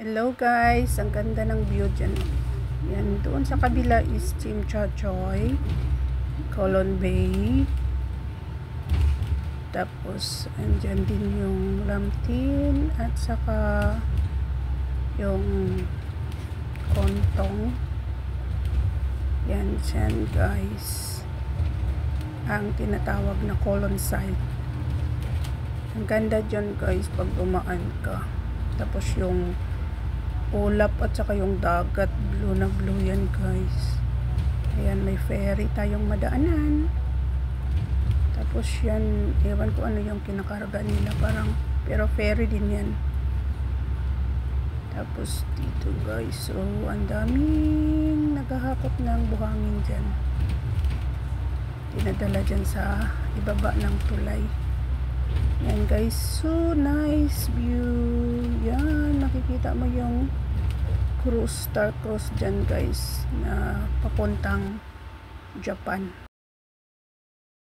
Hello guys, ang ganda ng view dyan. Yan, doon sa kabila is Chimchachoy, Colon Bay. Tapos, andyan din yung Lamtin at saka yung Kontong. Yan dyan guys. Ang tinatawag na colon site. Ang ganda dyan guys pag dumaan ka. Tapos yung ulap at saka yung dagat, blue na blue yan guys. Ayan, may ferry tayong madaanan. Tapos yan, ewan ko ano yung kinakarga nila, parang, pero ferry din yan. Tapos dito guys, so ang daming naghahakot ng buhangin dyan. Dinadala dyan sa ibaba ng tulay. Yan guys, so nice view. Yan, nakikita mo yung cruise, star cruise dyan guys, na papuntang Japan.